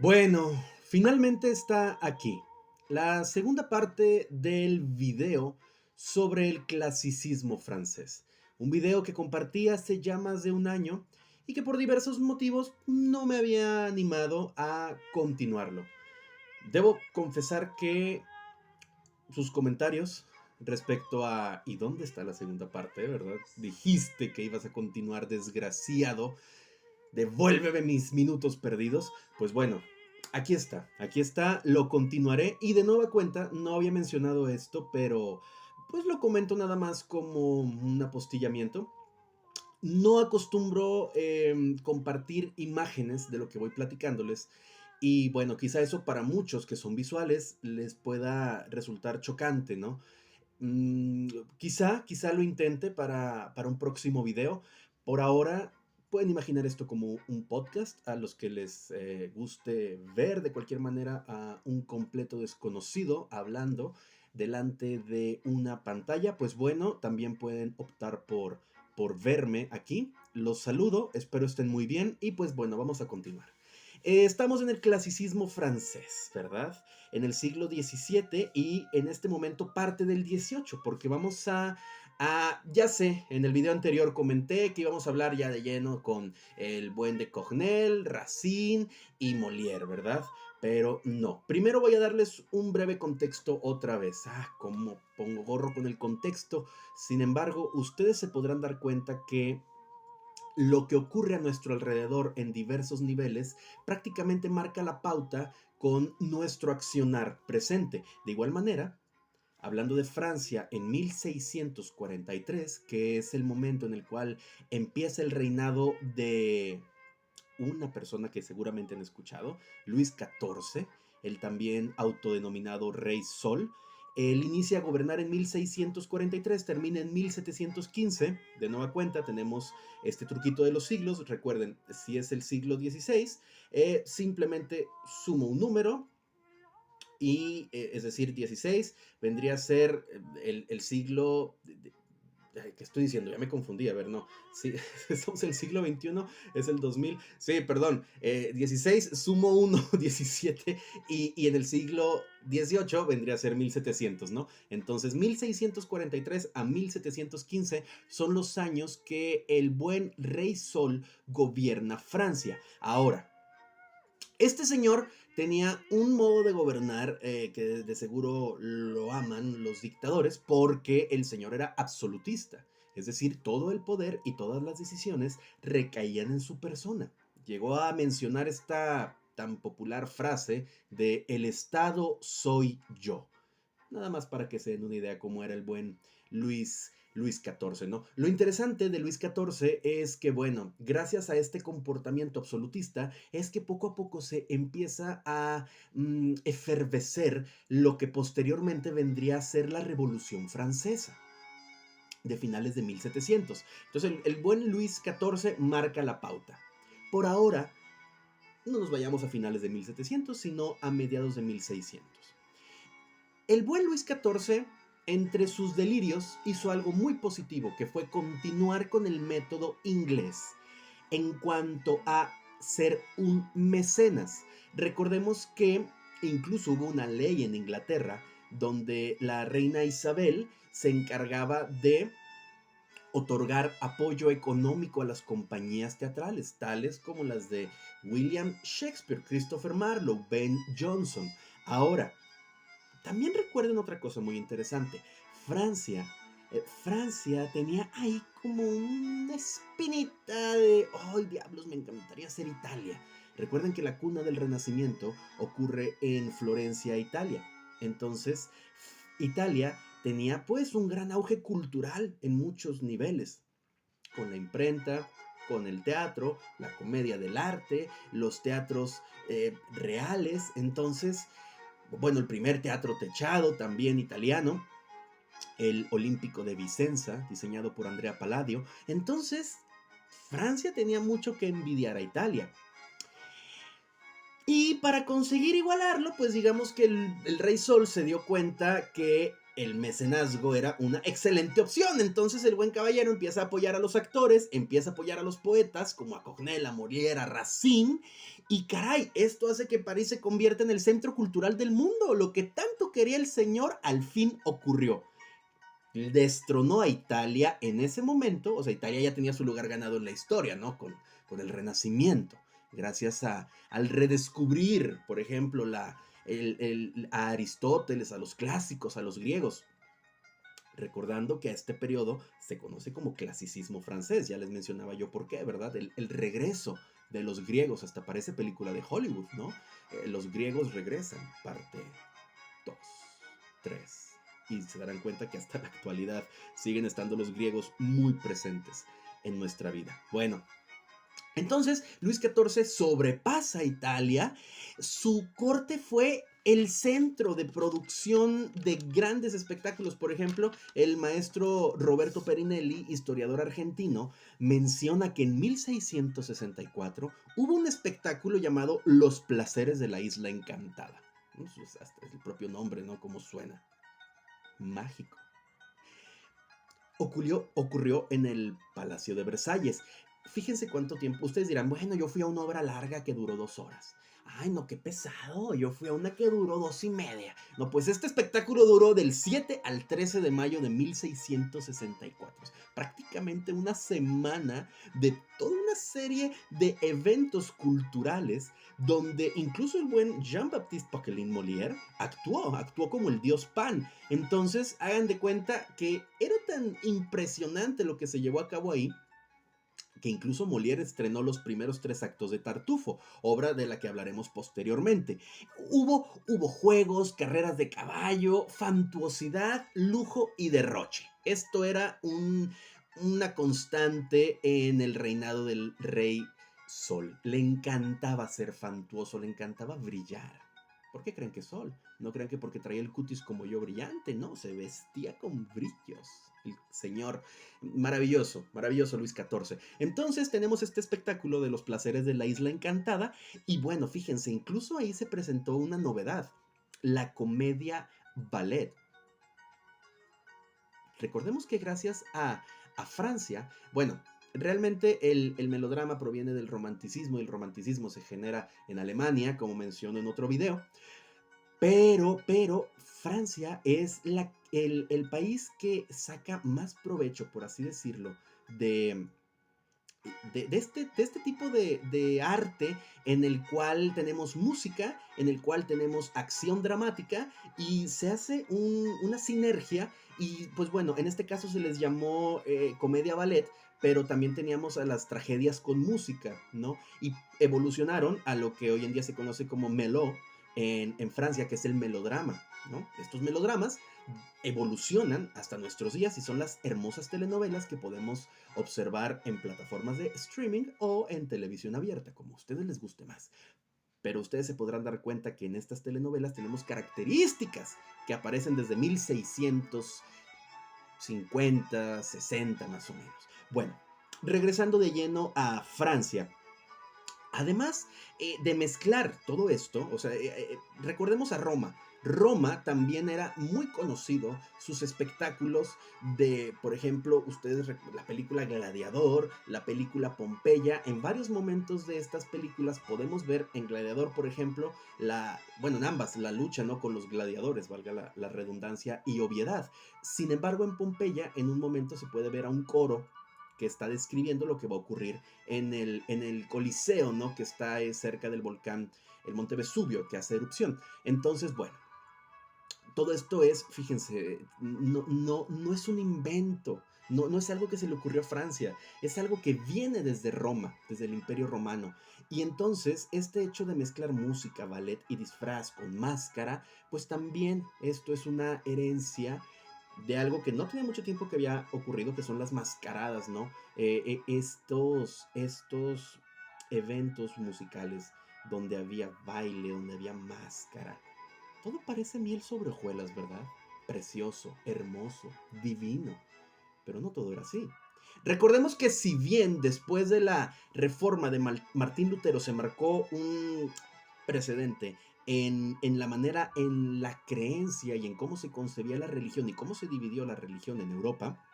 Bueno, finalmente está aquí la segunda parte del video sobre el clasicismo francés. Un video que compartí hace ya más de un año y que por diversos motivos no me había animado a continuarlo. Debo confesar que sus comentarios respecto a ¿y dónde está la segunda parte? ¿Verdad? Dijiste que ibas a continuar, desgraciado. Devuélveme mis minutos perdidos. Pues bueno, aquí está, lo continuaré y de nueva cuenta no había mencionado esto, pero pues lo comento nada más como un apostillamiento. No acostumbro compartir imágenes de lo que voy platicándoles y bueno, quizá eso para muchos que son visuales les pueda resultar chocante, ¿no? Mm, quizá lo intente para un próximo video. Por ahora, pueden imaginar esto como un podcast a los que les guste ver de cualquier manera a un completo desconocido hablando delante de una pantalla. Pues bueno, también pueden optar por verme aquí. Los saludo, espero estén muy bien y pues bueno, vamos a continuar. Estamos en el clasicismo francés, ¿verdad? En el siglo XVII y en este momento parte del XVIII, porque vamos ya sé, en el video anterior comenté que íbamos a hablar ya de lleno con el buen de Corneille, Racine y Molière, ¿verdad? Pero no, primero voy a darles un breve contexto otra vez. Cómo pongo gorro con el contexto. Sin embargo, ustedes se podrán dar cuenta que lo que ocurre a nuestro alrededor en diversos niveles prácticamente marca la pauta con nuestro accionar presente. De igual manera, hablando de Francia en 1643, que es el momento en el cual empieza el reinado de una persona que seguramente han escuchado, Luis XIV, el también autodenominado Rey Sol. Él inicia a gobernar en 1643, termina en 1715. De nueva cuenta, tenemos este truquito de los siglos. Recuerden, si es el siglo XVI, simplemente sumo un número y, es decir, 16 vendría a ser el siglo ¿qué estoy diciendo? Ya me confundí, a ver, no. Sí, estamos en el siglo XXI, es el 2000. Sí, perdón. 16, sumo 1, 17, y en el siglo XVIII vendría a ser 1700, ¿no? Entonces, 1643 a 1715 son los años que el buen Rey Sol gobierna Francia. Ahora, este señor tenía un modo de gobernar que de seguro lo aman los dictadores porque el señor era absolutista. Es decir, todo el poder y todas las decisiones recaían en su persona. Llegó a mencionar esta tan popular frase de el Estado soy yo. Nada más para que se den una idea cómo era el buen Luis XIV, ¿no? Lo interesante de Luis XIV es que, bueno, gracias a este comportamiento absolutista, es que poco a poco se empieza a efervecer lo que posteriormente vendría a ser la Revolución Francesa de finales de 1700. Entonces, el buen Luis XIV marca la pauta. Por ahora, no nos vayamos a finales de 1700, sino a mediados de 1600. El buen Luis XIV, entre sus delirios, hizo algo muy positivo, que fue continuar con el método inglés en cuanto a ser un mecenas. Recordemos que incluso hubo una ley en Inglaterra donde la reina Isabel se encargaba de otorgar apoyo económico a las compañías teatrales, tales como las de William Shakespeare, Christopher Marlowe, Ben Jonson. Ahora, también recuerden otra cosa muy interesante. Francia. Francia tenía ahí como una espinita de, ¡ay, diablos! Me encantaría ser Italia. Recuerden que la cuna del Renacimiento ocurre en Florencia, Italia. Entonces, Italia tenía pues un gran auge cultural en muchos niveles, con la imprenta, con el teatro, la comedia del arte, los teatros reales. Entonces, bueno, el primer teatro techado, también italiano, el Olímpico de Vicenza, diseñado por Andrea Palladio. Entonces, Francia tenía mucho que envidiar a Italia. Y para conseguir igualarlo, pues digamos que el Rey Sol se dio cuenta que el mecenazgo era una excelente opción. Entonces el buen caballero empieza a apoyar a los actores, empieza a apoyar a los poetas, como a Corneille, a Molière, a Racine, y caray, esto hace que París se convierta en el centro cultural del mundo. Lo que tanto quería el señor al fin ocurrió. Destronó a Italia en ese momento. O sea, Italia ya tenía su lugar ganado en la historia, ¿no? Con el Renacimiento, gracias al redescubrir, por ejemplo, a Aristóteles, a los clásicos, a los griegos. Recordando que a este periodo se conoce como clasicismo francés, ya les mencionaba yo por qué, ¿verdad? El regreso de los griegos, hasta parece película de Hollywood, ¿no? Los griegos regresan, parte 2, 3. Y se darán cuenta que hasta la actualidad siguen estando los griegos muy presentes en nuestra vida. Bueno, entonces Luis XIV sobrepasa a Italia. Su corte fue el centro de producción de grandes espectáculos. Por ejemplo, el maestro Roberto Perinelli, historiador argentino, menciona que en 1664 hubo un espectáculo llamado Los Placeres de la Isla Encantada. Hasta es el propio nombre, ¿no? Como suena. Mágico. Ocurrió en el Palacio de Versalles. Fíjense cuánto tiempo. Ustedes dirán, bueno, yo fui a una obra larga que duró 2 horas. Ay, no, qué pesado. Yo fui a una que duró 2 y media. No, pues este espectáculo duró del 7 al 13 de mayo de 1664. Prácticamente una semana de toda una serie de eventos culturales donde incluso el buen Jean-Baptiste Poquelin Molière actuó como el dios Pan. Entonces, hagan de cuenta que era tan impresionante lo que se llevó a cabo ahí, que incluso Molière estrenó los primeros 3 actos de Tartufo, obra de la que hablaremos posteriormente. Hubo juegos, carreras de caballo, fantuosidad, lujo y derroche. Esto era una constante en el reinado del rey Sol. Le encantaba ser fantuoso, le encantaba brillar. ¿Por qué creen que Sol? No crean que porque traía el cutis como yo brillante, no, se vestía con brillos. El señor, maravilloso, maravilloso Luis XIV. Entonces tenemos este espectáculo de los placeres de la Isla Encantada y bueno, fíjense, incluso ahí se presentó una novedad, la comedia ballet. Recordemos que gracias a Francia, bueno, realmente el melodrama proviene del romanticismo y el romanticismo se genera en Alemania, como menciono en otro video. Pero Francia es el país que saca más provecho, por así decirlo, de este tipo de arte en el cual tenemos música, en el cual tenemos acción dramática y se hace una sinergia y pues bueno, en este caso se les llamó comedia ballet, pero también teníamos a las tragedias con música, ¿no? Y evolucionaron a lo que hoy en día se conoce como meló en Francia, que es el melodrama, ¿no? Estos melodramas evolucionan hasta nuestros días y son las hermosas telenovelas que podemos observar en plataformas de streaming o en televisión abierta, como a ustedes les guste más. Pero ustedes se podrán dar cuenta que en estas telenovelas tenemos características que aparecen desde 1650, 60 más o menos. Bueno, regresando de lleno a Francia. Además de mezclar todo esto, o sea, recordemos a Roma. Roma también era muy conocido, sus espectáculos de, por ejemplo, la película Gladiador, la película Pompeya. En varios momentos de estas películas podemos ver en Gladiador, por ejemplo, bueno, en ambas, la lucha, ¿no? Con los gladiadores, valga la redundancia y obviedad. Sin embargo, en Pompeya, en un momento se puede ver a un coro que está describiendo lo que va a ocurrir en el Coliseo, ¿no? Que está cerca del volcán, el Monte Vesubio, que hace erupción. Entonces, bueno, todo esto es, fíjense, no es un invento, no es algo que se le ocurrió a Francia, es algo que viene desde Roma, desde el Imperio Romano. Y entonces, este hecho de mezclar música, ballet y disfraz con máscara, pues también esto es una herencia de algo que no tenía mucho tiempo que había ocurrido, que son las mascaradas, ¿no? Estos eventos musicales donde había baile, donde había máscara. Todo parece miel sobre hojuelas, ¿verdad? Precioso, hermoso, divino. Pero no todo era así. Recordemos que si bien después de la reforma de Martín Lutero se marcó precedente en la manera, en la creencia y en cómo se concebía la religión y cómo se dividió la religión en Europa,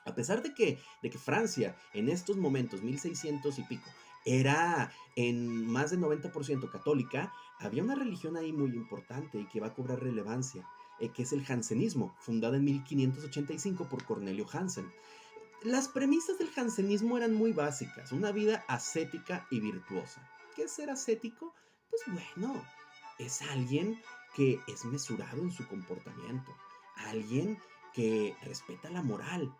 a pesar de que Francia en estos momentos, 1600 y pico, era en más del 90% católica, había una religión ahí muy importante y que va a cobrar relevancia, que es el jansenismo, fundada en 1585 por Cornelio Hansen. Las premisas del jansenismo eran muy básicas, una vida ascética y virtuosa. ¿Qué es ser ascético? Pues bueno, es alguien que es mesurado en su comportamiento, alguien que respeta la moral.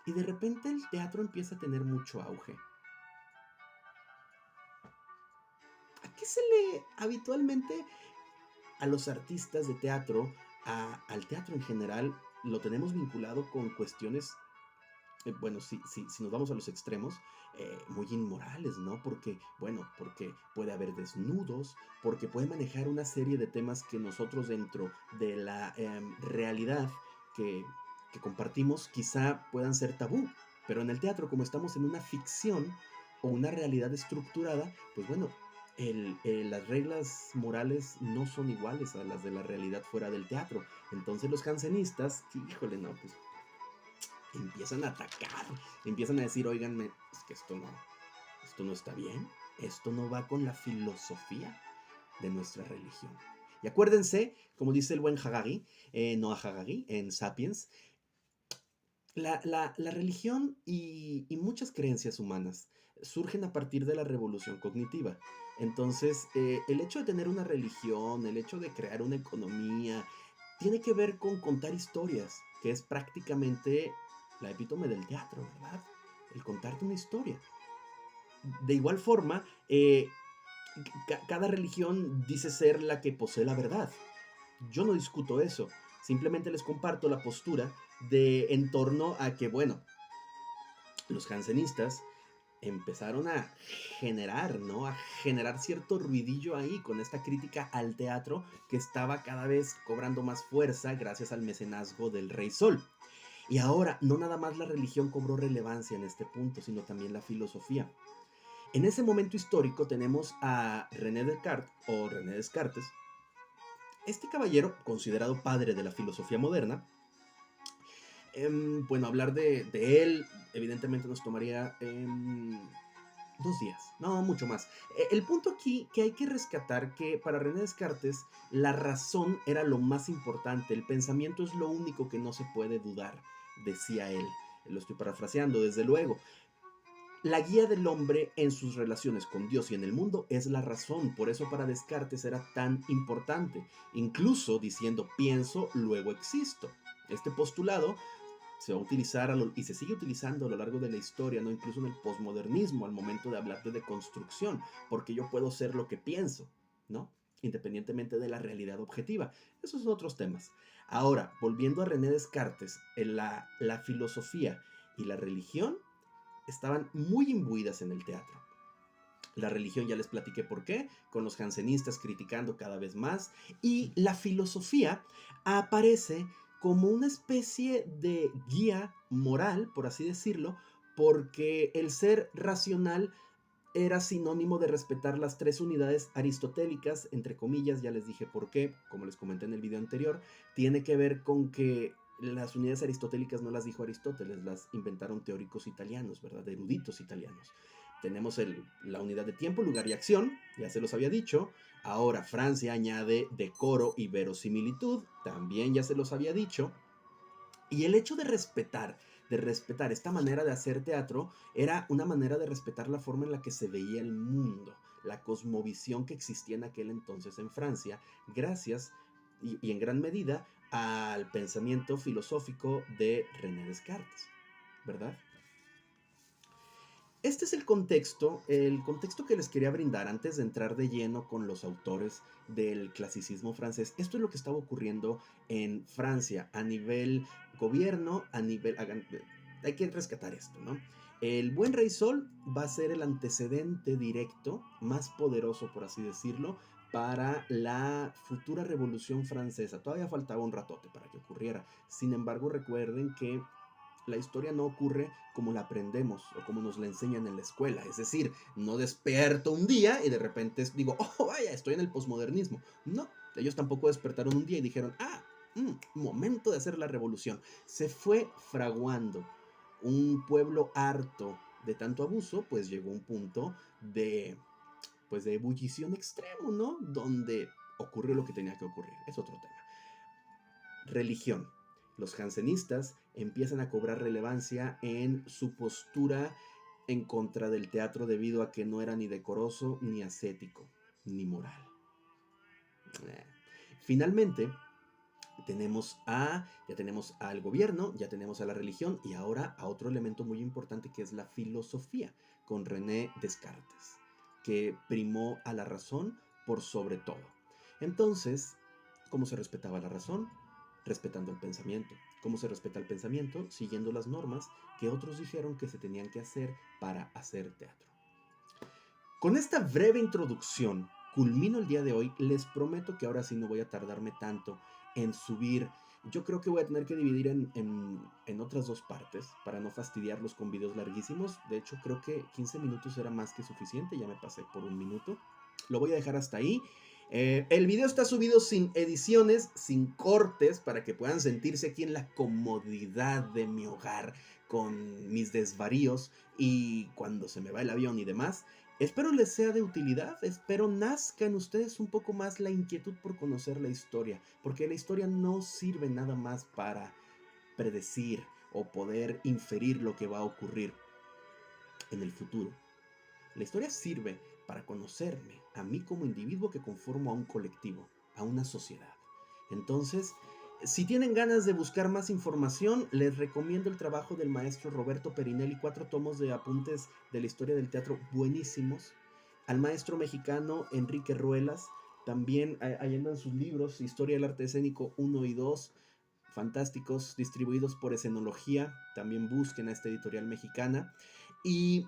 Y de repente el teatro empieza a tener mucho auge. ¿A qué se le habitualmente a los artistas de teatro, al teatro en general, lo tenemos vinculado con cuestiones, bueno, si nos vamos a los extremos, muy inmorales, ¿no? Porque, bueno, porque puede haber desnudos, porque puede manejar una serie de temas que nosotros dentro de la realidad que, que compartimos quizá puedan ser tabú, pero en el teatro, como estamos en una ficción o una realidad estructurada, pues bueno, las reglas morales no son iguales a las de la realidad fuera del teatro. Entonces los jansenistas, híjole, no, pues empiezan a atacar, empiezan a decir, oiganme, es que esto no está bien, esto no va con la filosofía de nuestra religión. Y acuérdense, como dice el buen Harari, Noah Harari, en Sapiens, la religión y muchas creencias humanas surgen a partir de la revolución cognitiva. Entonces, el hecho de tener una religión, el hecho de crear una economía, tiene que ver con contar historias, que es prácticamente la epítome del teatro, ¿verdad? El contarte una historia. De igual forma, cada religión dice ser la que posee la verdad. Yo no discuto eso, simplemente les comparto la postura de en torno a que, bueno, los jansenistas empezaron a generar, ¿no? A generar cierto ruidillo ahí con esta crítica al teatro que estaba cada vez cobrando más fuerza gracias al mecenazgo del Rey Sol. Y ahora, no nada más la religión cobró relevancia en este punto, sino también la filosofía. En ese momento histórico tenemos a René Descartes, o René Descartes, este caballero, considerado padre de la filosofía moderna. Bueno, hablar de él, evidentemente nos tomaría 2 días, no mucho más. El punto aquí que hay que rescatar que para René Descartes la razón era lo más importante, el pensamiento es lo único que no se puede dudar, decía él. Lo estoy parafraseando, desde luego. La guía del hombre en sus relaciones con Dios y en el mundo es la razón, por eso para Descartes era tan importante, incluso diciendo pienso, luego existo. Este postulado se va a utilizar y se sigue utilizando a lo largo de la historia, ¿no? Incluso en el posmodernismo, al momento de hablar de deconstrucción, porque yo puedo ser lo que pienso, ¿no? Independientemente de la realidad objetiva. Esos son otros temas. Ahora, volviendo a René Descartes, la filosofía y la religión estaban muy imbuidas en el teatro. La religión ya les platiqué por qué, con los jansenistas criticando cada vez más, y la filosofía aparece como una especie de guía moral, por así decirlo, porque el ser racional era sinónimo de respetar las 3 unidades aristotélicas, entre comillas, ya les dije por qué, como les comenté en el video anterior, tiene que ver con que las unidades aristotélicas no las dijo Aristóteles, las inventaron teóricos italianos, ¿verdad? Eruditos italianos. Tenemos la unidad de tiempo, lugar y acción, ya se los había dicho. Ahora Francia añade decoro y verosimilitud, también ya se los había dicho. Y el hecho de respetar esta manera de hacer teatro, era una manera de respetar la forma en la que se veía el mundo, la cosmovisión que existía en aquel entonces en Francia, gracias y en gran medida al pensamiento filosófico de René Descartes, ¿verdad? Este es el contexto que les quería brindar antes de entrar de lleno con los autores del clasicismo francés. Esto es lo que estaba ocurriendo en Francia a nivel gobierno, hay que rescatar esto, ¿no? El buen rey Sol va a ser el antecedente directo, más poderoso, por así decirlo, para la futura revolución francesa. Todavía faltaba un ratote para que ocurriera. Sin embargo, recuerden que la historia no ocurre como la aprendemos o como nos la enseñan en la escuela. Es decir, no despierto un día y de repente digo, oh, vaya, estoy en el posmodernismo. No, ellos tampoco despertaron un día y dijeron, momento de hacer la revolución. Se fue fraguando. Un pueblo harto de tanto abuso, pues llegó a un punto de ebullición extremo, ¿no? Donde ocurrió lo que tenía que ocurrir. Es otro tema. Religión. Los jansenistas empiezan a cobrar relevancia en su postura en contra del teatro debido a que no era ni decoroso, ni ascético, ni moral. Finalmente, ya tenemos al gobierno, ya tenemos a la religión y ahora a otro elemento muy importante que es la filosofía, con René Descartes, que primó a la razón por sobre todo. Entonces, ¿cómo se respetaba la razón? Respetando el pensamiento. ¿Cómo se respeta el pensamiento? Siguiendo las normas que otros dijeron que se tenían que hacer para hacer teatro. Con esta breve introducción, culmino el día de hoy. Les prometo que ahora sí no voy a tardarme tanto en subir. Yo creo que voy a tener que dividir en otras dos partes para no fastidiarlos con videos larguísimos. De hecho, creo que 15 minutos era más que suficiente. Ya me pasé por un minuto. Lo voy a dejar hasta ahí. El video está subido sin ediciones, sin cortes, para que puedan sentirse aquí en la comodidad de mi hogar con mis desvaríos y cuando se me va el avión y demás. Espero les sea de utilidad, espero nazca en ustedes un poco más la inquietud por conocer la historia, porque la historia no sirve nada más para predecir o poder inferir lo que va a ocurrir en el futuro. La historia sirve para conocerme a mí como individuo que conformo a un colectivo, a una sociedad. Entonces, si tienen ganas de buscar más información, les recomiendo el trabajo del maestro Roberto Perinelli, 4 tomos de apuntes de la historia del teatro buenísimos. Al maestro mexicano Enrique Ruelas, también ahí andan sus libros, Historia del Arte Escénico 1 y 2, fantásticos, distribuidos por Escenología. También busquen a esta editorial mexicana. Y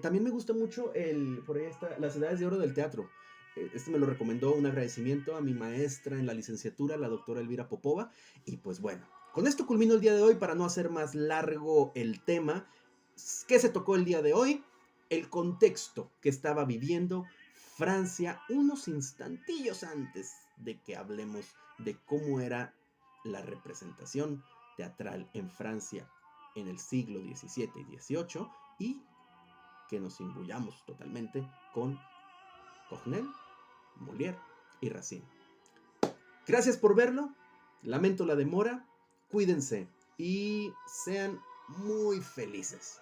también me gusta mucho por ahí está, Las Edades de Oro del Teatro. Este me lo recomendó, un agradecimiento a mi maestra en la licenciatura, la doctora Elvira Popova. Y pues bueno, con esto culmino el día de hoy para no hacer más largo el tema. ¿Qué se tocó el día de hoy? El contexto que estaba viviendo Francia unos instantillos antes de que hablemos de cómo era la representación teatral en Francia en el siglo XVII y XVIII y que nos imbullamos totalmente con Corneille, Molière y Racine. Gracias por verlo, lamento la demora, cuídense y sean muy felices.